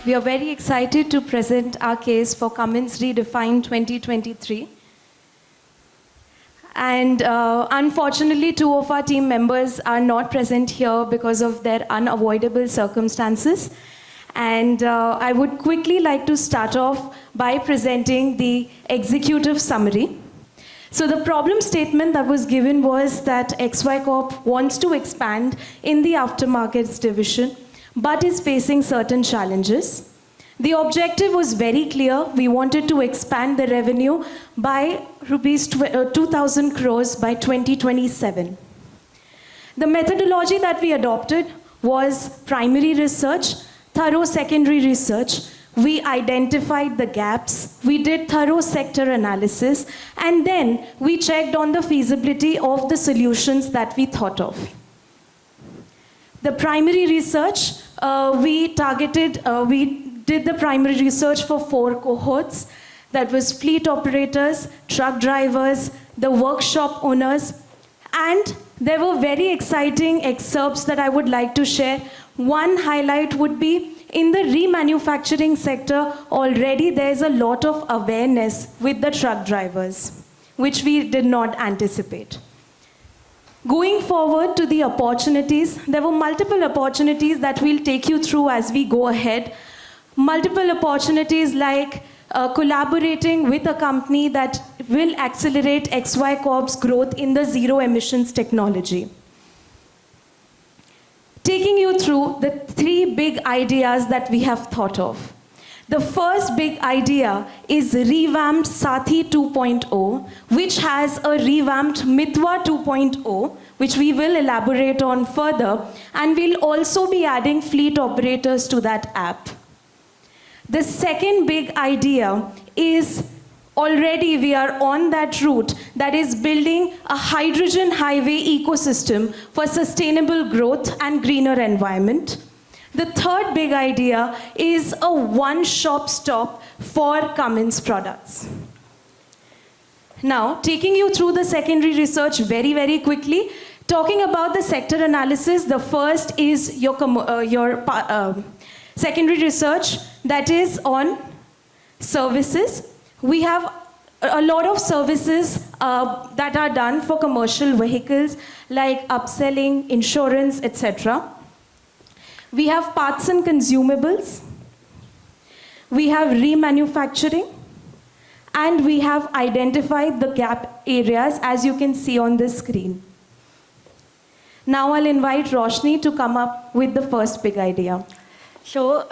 We are very excited to present our case for Cummins Redefined 2023. And unfortunately, two of our team members are not present here because of their unavoidable circumstances. And I would quickly like to start off by presenting the executive summary. So the problem statement that was given was that XY Corp wants to expand in the aftermarkets division, but is facing certain challenges. The objective was very clear. We wanted to expand the revenue by rupees 2,000 crores by 2027. The methodology that we adopted was primary research, thorough secondary research. We identified the gaps, we did thorough sector analysis, and then we checked on the feasibility of the solutions that we thought of. The primary research, we did the primary research for 4 cohorts. That was fleet operators, truck drivers, the workshop owners, and there were very exciting excerpts that I would like to share. One highlight would be in the remanufacturing sector, already there's a lot of awareness with the truck drivers, which we did not anticipate. Going forward to the opportunities, there were multiple opportunities that we'll take you through as we go ahead. Multiple opportunities like collaborating with a company that will accelerate XY Corp's growth in the zero emissions technology. Taking you through the 3 big ideas that we have thought of. The first big idea is revamped Sathi 2.0, which has a revamped Mitwa 2.0, which we will elaborate on further, and we'll also be adding fleet operators to that app. The second big idea is already we are on that route that is building a hydrogen highway ecosystem for sustainable growth and greener environment. The third big idea is a one-stop shop for Cummins products. Now, taking you through the secondary research very, very quickly, talking about the sector analysis, the first is your secondary research that is on services. We have a lot of services that are done for commercial vehicles like upselling, insurance, etc. We have parts and consumables. We have remanufacturing. And we have identified the gap areas as you can see on this screen. Now I'll invite Roshni to come up with the first big idea. So,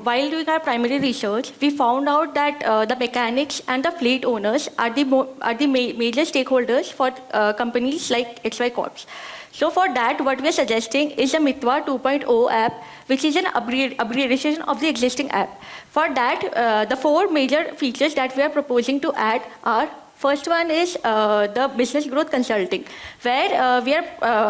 while doing our primary research, we found out that the mechanics and the fleet owners are the major stakeholders for companies like XY Corps. So, for that, what we are suggesting is a Mitwa 2.0 app, which is an upgradation of the existing app. For that, the 4 major features that we are proposing to add are: first one is the business growth consulting, where we are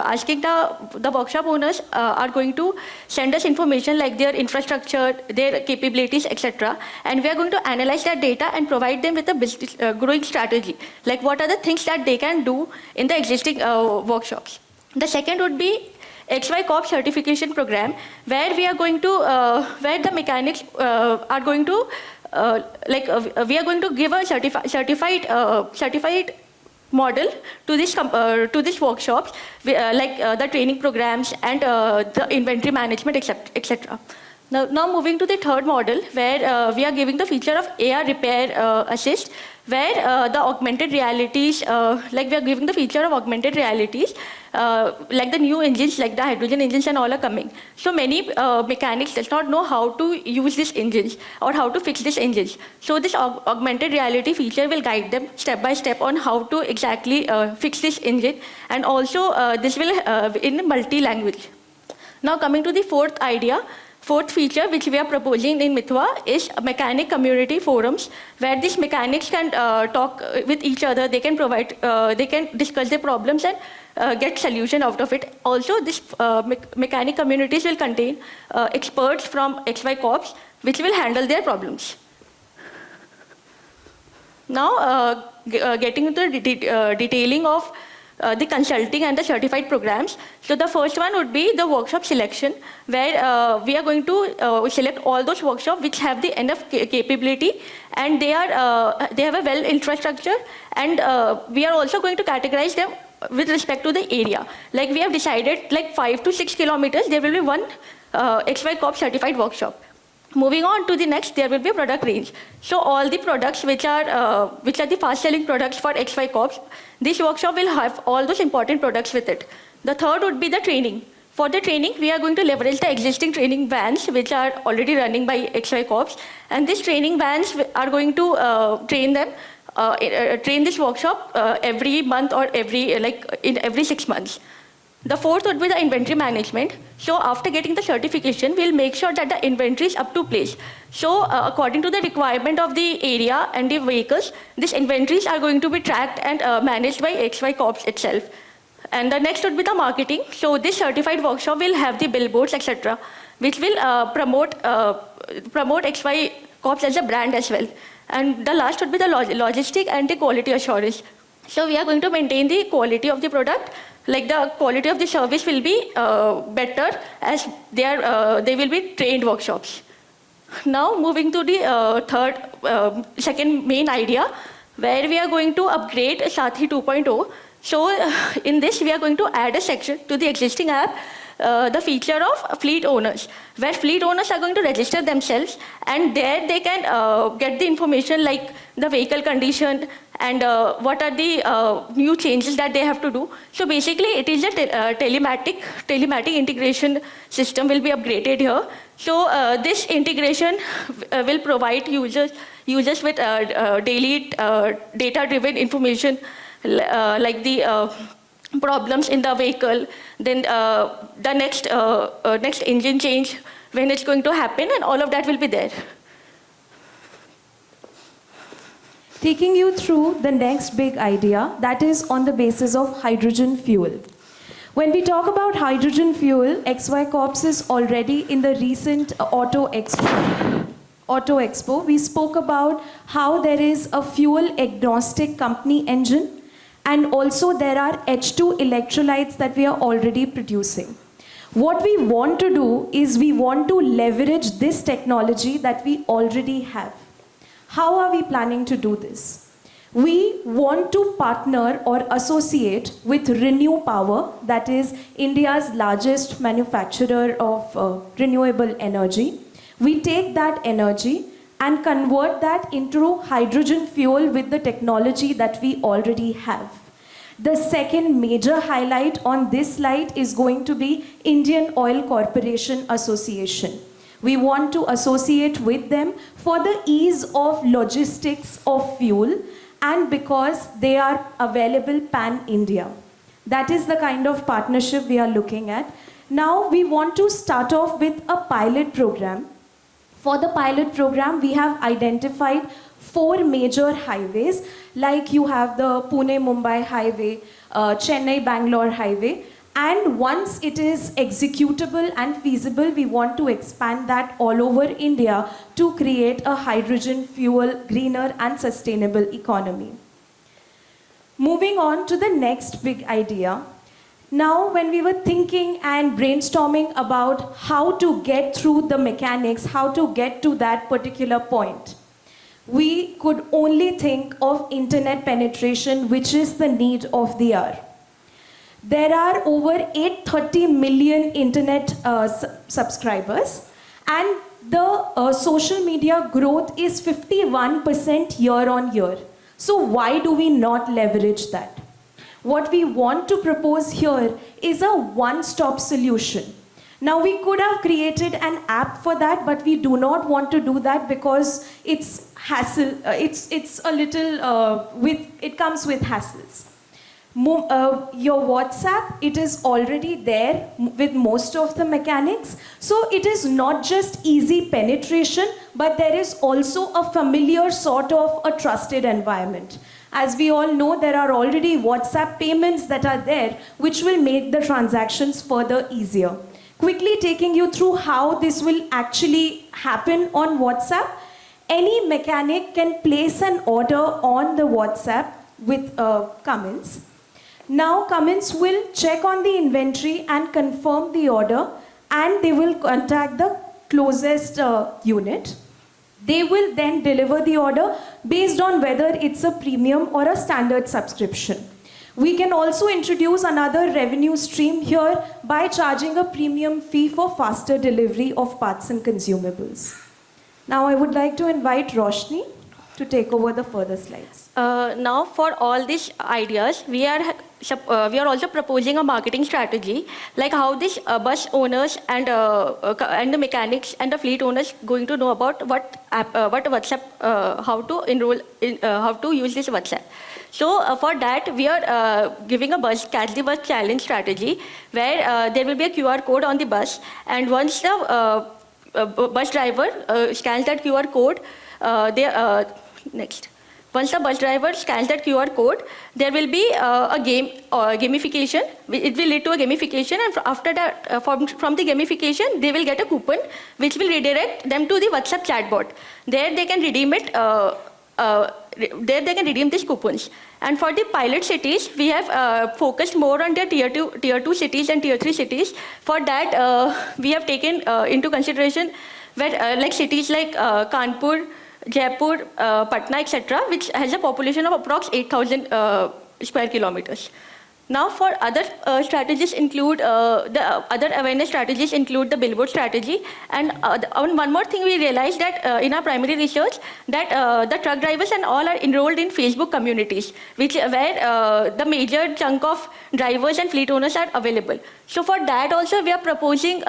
asking the workshop owners are going to send us information like their infrastructure, their capabilities, etc. And we are going to analyze that data and provide them with a business growing strategy, like what are the things that they can do in the existing workshops. The second would be XY Corp certification program, where we are going to, where the mechanics are going to we are going to give a certified model to this workshops, like the training programs and the inventory management, etc. Now moving to the third model, where we are giving the feature of AR repair assist, where the augmented realities, like we are giving the feature of augmented realities, like the new engines, like the hydrogen engines and all are coming. So many mechanics does not know how to use these engines or how to fix these engines. So this augmented reality feature will guide them step by step on how to exactly fix this engine, and also this will in multi-language. Now coming to the fourth feature which we are proposing in Mitwa is mechanic community forums, where these mechanics can talk with each other. They can provide, they can discuss their problems and get solution out of it. Also, this mechanic communities will contain experts from XY Corps, which will handle their problems. Now, getting into the detailing of the consulting and the certified programs. So the first one would be the workshop selection, where we are going to select all those workshops which have the enough capability, and they have a well infrastructure, and we are also going to categorize them with respect to the area. Like we have decided, like 5 to 6 kilometers, there will be one XY Corp certified workshop. Moving on to the next, there will be a product range. So all the products which are the fast-selling products for XY Corps, this workshop will have all those important products with it. The third would be the training. For the training, we are going to leverage the existing training vans which are already running by XY Corps, and these training vans are going to train them, train this workshop every month or in every 6 months. The fourth would be the inventory management. So after getting the certification, we'll make sure that the inventory is up to place. So according to the requirement of the area and the vehicles, these inventories are going to be tracked and managed by XY Corps itself. And the next would be the marketing. So this certified workshop will have the billboards, etc., which will promote XY Corps as a brand as well. And the last would be the logistic and the quality assurance. So we are going to maintain the quality of the product. Like the quality of the service will be better as they will be trained workshops. Now moving to the second main idea, where we are going to upgrade Sathi 2.0. So in this, we are going to add a section to the existing app, the feature of fleet owners, where fleet owners are going to register themselves, and there they can get the information like the vehicle condition and what are the new changes that they have to do. So basically, it is a telematic integration system will be upgraded here. So this integration will provide users with daily data-driven information, like the problems in the vehicle, then the next engine change, when it's going to happen, and all of that will be there. Taking you through the next big idea, that is on the basis of hydrogen fuel. When we talk about hydrogen fuel, XY Corps is already in the recent Auto Expo. We spoke about how there is a fuel agnostic company engine, and also there are H2 electrolytes that we are already producing. What we want to do is we want to leverage this technology that we already have. How are we planning to do this? We want to partner or associate with Renew Power, that is India's largest manufacturer of renewable energy. We take that energy and convert that into hydrogen fuel with the technology that we already have. The second major highlight on this slide is going to be Indian Oil Corporation Association. We want to associate with them for the ease of logistics of fuel and because they are available pan-India. That is the kind of partnership we are looking at. Now we want to start off with a pilot program. For the pilot program, we have identified 4 major highways, like you have the Pune-Mumbai highway, Chennai-Bangalore highway, and once it is executable and feasible, we want to expand that all over India to create a hydrogen fuel, greener and sustainable economy. Moving on to the next big idea. Now, when we were thinking and brainstorming about how to get through the mechanics, how to get to that particular point, we could only think of internet penetration, which is the need of the hour. There are over 830 million internet subscribers, and the social media growth is 51% year on year. So why do we not leverage that? What we want to propose here is a one-stop solution. Now we could have created an app for that, but we do not want to do that because it's hassle. It's a little it comes with hassles. Your WhatsApp, it is already there with most of the mechanics. So it is not just easy penetration, but there is also a familiar sort of a trusted environment. As we all know, there are already WhatsApp payments that are there, which will make the transactions further easier. Quickly taking you through how this will actually happen on WhatsApp. Any mechanic can place an order on the WhatsApp with comments. Now Cummins will check on the inventory and confirm the order, and they will contact the closest unit. They will then deliver the order based on whether it's a premium or a standard subscription. We can also introduce another revenue stream here by charging a premium fee for faster delivery of parts and consumables. Now I would like to invite Roshni to take over the further slides. Now, for all these ideas, we are also proposing a marketing strategy, like how these bus owners and the mechanics and the fleet owners going to know about what WhatsApp, how to enroll in, how to use this WhatsApp. So for that, we are giving a catch the bus challenge strategy, where there will be a QR code on the bus, and once the bus driver scans that QR code, Once the bus driver scans that QR code, there will be a gamification. It will lead to a gamification, and after that, from the gamification, they will get a coupon which will redirect them to the WhatsApp chatbot. There they can redeem it. There they can redeem these coupons. And for the pilot cities, we have focused more on the tier 2 cities and tier 3 cities. For that, we have taken into consideration where like cities like Kanpur, Jaipur, Patna, etc., which has a population of approx 8,000 square kilometers. Now, for other strategies include the other awareness strategies include the billboard strategy. And one more thing, we realized that in our primary research that the truck drivers and all are enrolled in Facebook communities, where the major chunk of drivers and fleet owners are available. So for that also, we are proposing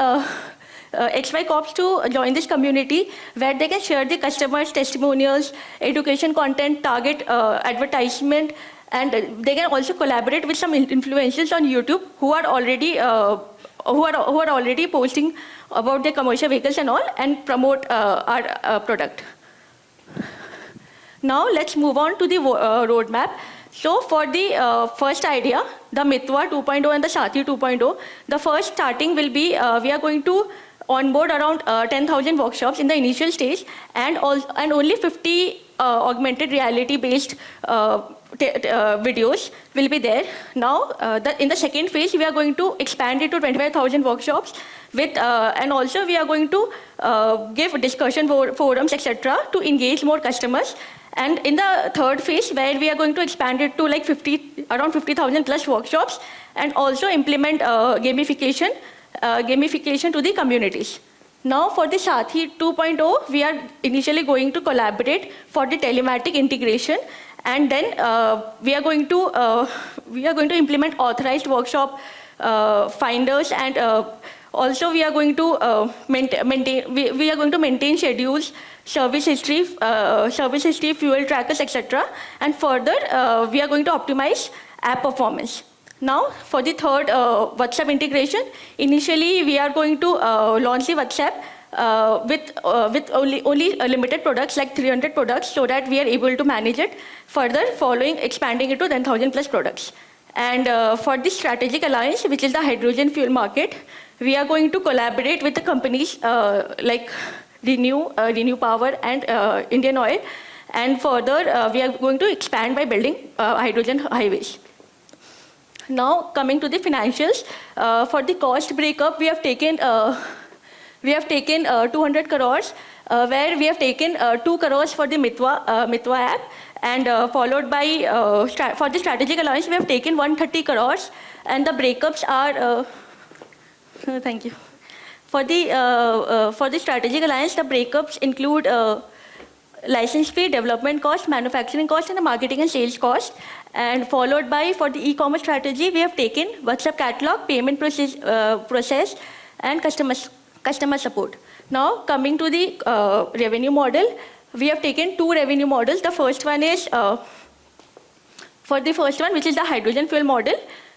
XY Corps to join this community, where they can share the customers' testimonials, education content, target advertisement, and they can also collaborate with some influencers on YouTube who are already posting about their commercial vehicles and all, and promote our product. Now let's move on to the roadmap. So for the first idea, the Mitwa 2.0 and the Sathi 2.0, the first starting will be we are going to onboard around 10,000 workshops in the initial stage, and only 50 augmented reality-based videos will be there. Now, in the second phase, we are going to expand it to 25,000 workshops with, and also we are going to give discussion forums, etc., to engage more customers. And in the third phase, where we are going to expand it to like around 50,000 plus workshops, and also implement gamification to the communities. Now for the Sathi 2.0, we are initially going to collaborate for the telematic integration, and then we are going to implement authorized workshop finders, and also we are going to maintain schedules, service history, fuel trackers, etc. And further, we are going to optimize app performance. Now, for the third WhatsApp integration, initially we are going to launch the WhatsApp with only limited products, like 300 products, so that we are able to manage it. Further, expanding it to 10,000 plus products. And for the strategic alliance, which is the hydrogen fuel market, we are going to collaborate with the companies like Renew Power and Indian Oil. And further, we are going to expand by building hydrogen highways. Now, coming to the financials, for the cost breakup, we have taken 200 crores, where we have taken 2 crores for the Mitwa app, and followed by, for the strategic alliance, we have taken 130 crores, and the breakups are, thank you. For the strategic alliance, the breakups include license fee, development cost, manufacturing cost, and the marketing and sales cost. And followed by, for the e-commerce strategy, we have taken WhatsApp catalog, payment process, and customer support. Now, coming to the revenue model, we have taken 2 revenue models. The first one is, for the first one, which is the hydrogen fuel model,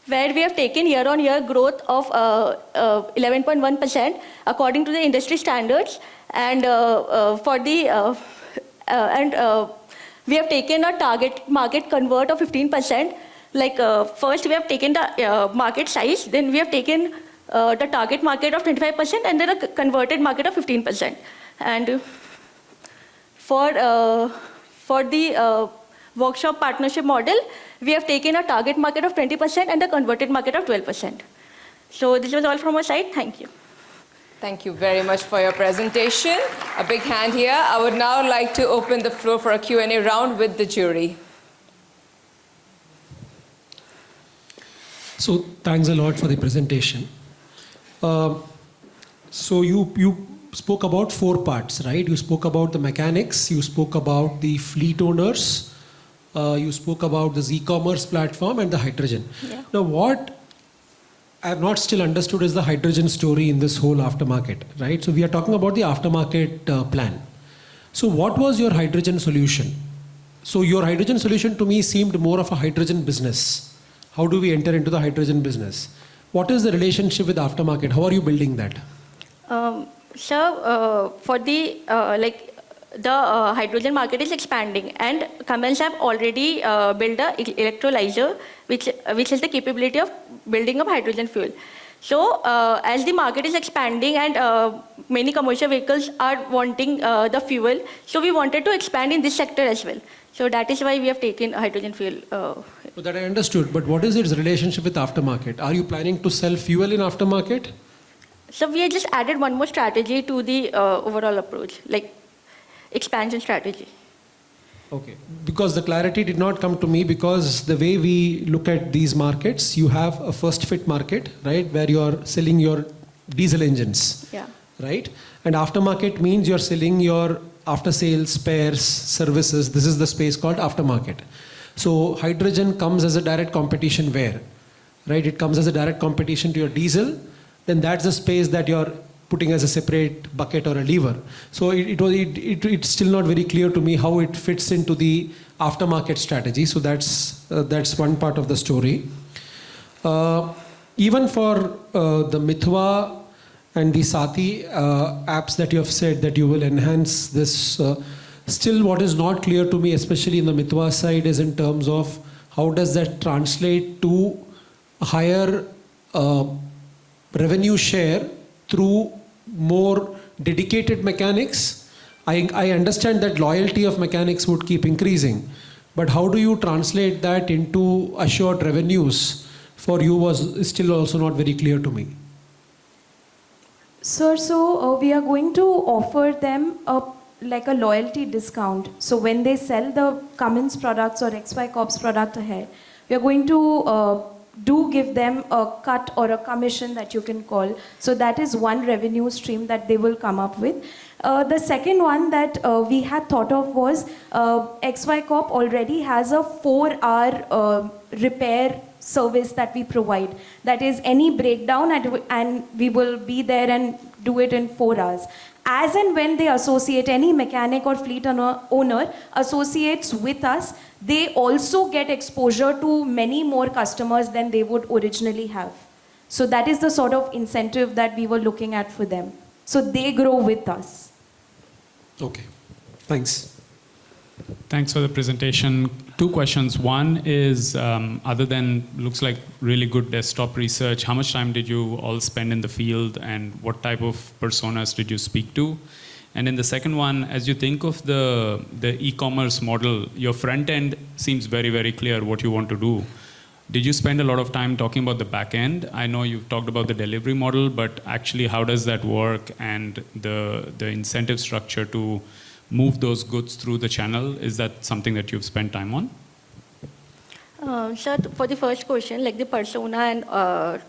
where we have taken year-on-year growth of 11.1% according to the industry standards. And we have taken a target market convert of 15%. Like first we have taken the market size, then we have taken the target market of 25%, and then a converted market of 15%. And for the workshop partnership model, we have taken a target market of 20% and a converted market of 12%. So this was all from our side. Thank you. Thank you very much for your presentation. A big hand here. I would now like to open the floor for a Q&A round with the jury. So thanks a lot for the presentation. So you spoke about 4 parts, right? You spoke about the mechanics, you spoke about the fleet owners, you spoke about this e-commerce platform and the hydrogen. Yeah. Now what I have not still understood is the hydrogen story in this whole aftermarket, right? So we are talking about the aftermarket plan. So what was your hydrogen solution? So your hydrogen solution to me seemed more of a hydrogen business. How do we enter into the hydrogen business? What is the relationship with aftermarket? How are you building that? Sir, for the hydrogen market is expanding, and Cummins have already built a electrolyzer, which is the capability of building up hydrogen fuel. So, as the market is expanding and many commercial vehicles are wanting the fuel, so we wanted to expand in this sector as well. So that is why we have taken hydrogen fuel. So that I understood, but what is its relationship with aftermarket? Are you planning to sell fuel in aftermarket? So we have just added one more strategy to the overall approach, like expansion strategy. Okay, because the clarity did not come to me, because the way we look at these markets, you have a first fit market, right, where you are selling your diesel engines, Yeah. right? And aftermarket means you're selling your after sales, spares, services. This is the space called aftermarket. So hydrogen comes as a direct competition where, right? It comes as a direct competition to your diesel. Then that's the space that you're putting as a separate bucket or a lever. So it's still not very clear to me how it fits into the aftermarket strategy. So that's one part of the story. Even for the Mithwa and the Sati apps that you have said that you will enhance this, still what is not clear to me, especially in the Mithwa side, is in terms of how does that translate to a higher revenue share through more dedicated mechanics. I understand that loyalty of mechanics would keep increasing, but how do you translate that into assured revenues for you was still also not very clear to me. Sir, so we are going to offer them like a loyalty discount. So when they sell the Cummins products or XY Corp's product ahead, we are going to do give them a cut or a commission that you can call. So that is one revenue stream that they will come up with. The second one that we had thought of was XY Corp already has a 4-hour repair service that we provide. That is any breakdown and we will be there and do it in 4 hours. As and when they associate, any mechanic or fleet owner associates with us, they also get exposure to many more customers than they would originally have. So that is the sort of incentive that we were looking at for them. So they grow with us. Okay, thanks. Thanks for the presentation. 2 questions. One is, other than looks like really good desktop research, how much time did you all spend in the field and what type of personas did you speak to? And in the second one, as you think of the e-commerce model, your front end seems very, very clear what you want to do. Did you spend a lot of time talking about the back end? I know you've talked about the delivery model, but actually how does that work, and the incentive structure to move those goods through the channel? Is that something that you've spent time on? Sir, for the first question, like the persona and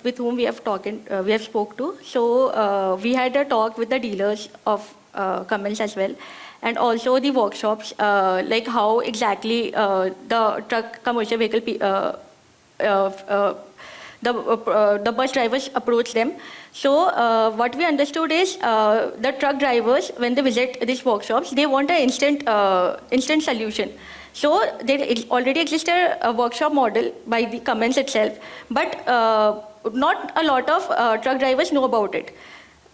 with whom we have spoke to. So we had a talk with the dealers of Cummins as well, and also the workshops, like how exactly the truck commercial vehicle, the bus drivers approach them. So what we understood is the truck drivers, when they visit these workshops, they want an instant solution. So there already exists a workshop model by the Cummins itself, but not a lot of truck drivers know about it.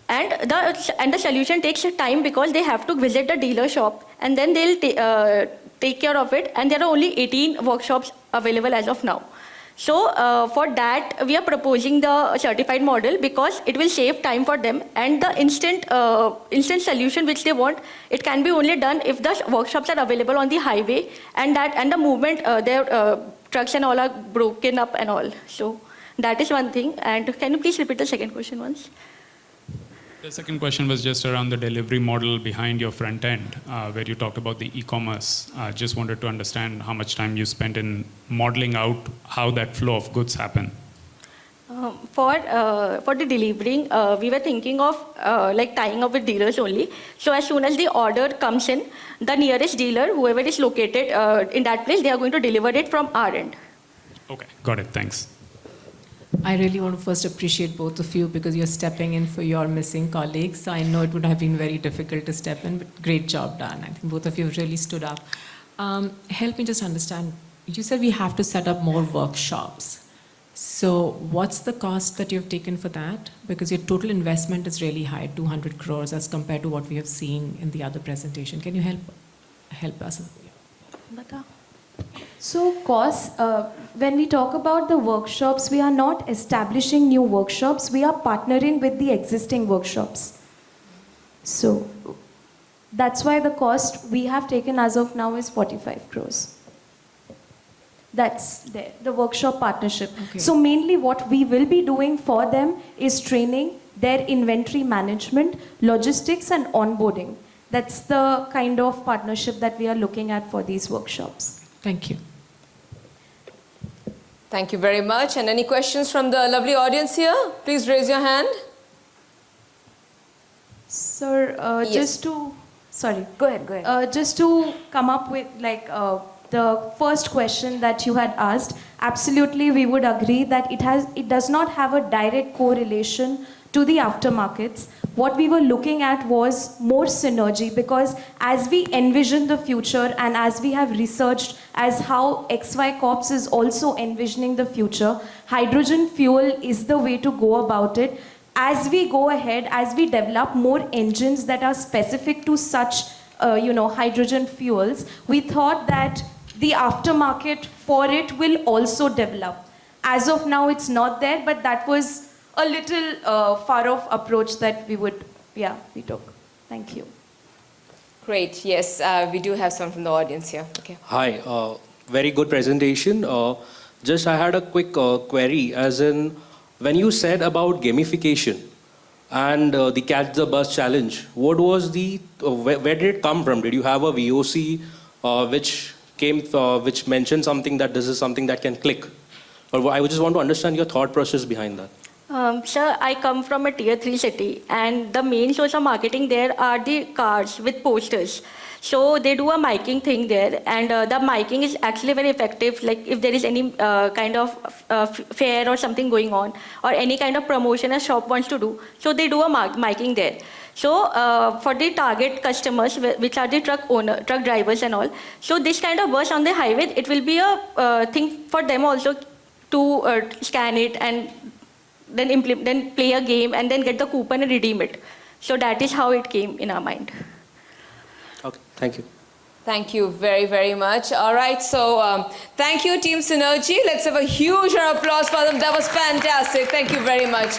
And the solution takes time because they have to visit the dealer shop and then they'll take care of it. And there are only 18 workshops available as of now. So for that, we are proposing the certified model because it will save time for them, and the instant solution which they want, it can be only done if the workshops are available on the highway, and the movement, their trucks and all are broken up and all. So that is one thing. And can you please repeat the second question once? The second question was just around the delivery model behind your front end, where you talked about the e-commerce. Just wanted to understand how much time you spent in modeling out how that flow of goods happen. For the delivering, we were thinking of like tying up with dealers only. So as soon as the order comes in, the nearest dealer, whoever is located in that place, they are going to deliver it from our end. Okay, got it. Thanks. I really want to first appreciate both of you because you're stepping in for your missing colleagues. I know it would have been very difficult to step in, but great job done. I think both of you have really stood up. Help me just understand. You said we have to set up more workshops. So what's the cost that you've taken for that? Because your total investment is really high, 200 crores as compared to what we have seen in the other presentation. Can you help us? Bata. So, costs, when we talk about the workshops, we are not establishing new workshops, we are partnering with the existing workshops. So, that's why the cost we have taken as of now is 45 crores. That's there, the workshop partnership. Okay. So, mainly what we will be doing for them is training, their inventory management, logistics, and onboarding. That's the kind of partnership that we are looking at for these workshops. Thank you. Thank you very much. And any questions from the lovely audience here? Please raise your hand. Sir, Yes. just to, sorry. Go ahead. Just to come up with the first question that you had asked, absolutely we would agree that it does not have a direct correlation to the aftermarkets. What we were looking at was more synergy, because as we envision the future and as we have researched as how XY Corps is also envisioning the future, hydrogen fuel is the way to go about it. As we go ahead, as we develop more engines that are specific to such hydrogen fuels, we thought that the aftermarket for it will also develop. As of now, it's not there, but that was a little far-off approach that we took. Thank you. Great. Yes, we do have some from the audience here. Okay. Hi, very good presentation. Just I had a quick query, as in when you said about gamification and the Catch the Bus challenge, what was where did it come from? Did you have a VOC which mentioned something that this is something that can click? Or I would just want to understand your thought process behind that. Sir, I come from a tier 3 city, and the main source of marketing there are the cars with posters. So they do a miking thing there, and the miking is actually very effective. Like if there is any kind of fair or something going on, or any kind of promotion a shop wants to do, so they do a miking there. So for the target customers, which are the truck drivers and all, so this kind of bus on the highway, it will be a thing for them also to scan it and then play a game and then get the coupon and redeem it. So that is how it came in our mind. Okay, thank you. Thank you very, very much. All right, so thank you, Team Synergy. Let's have a huge round of applause for them. That was fantastic. Thank you very much.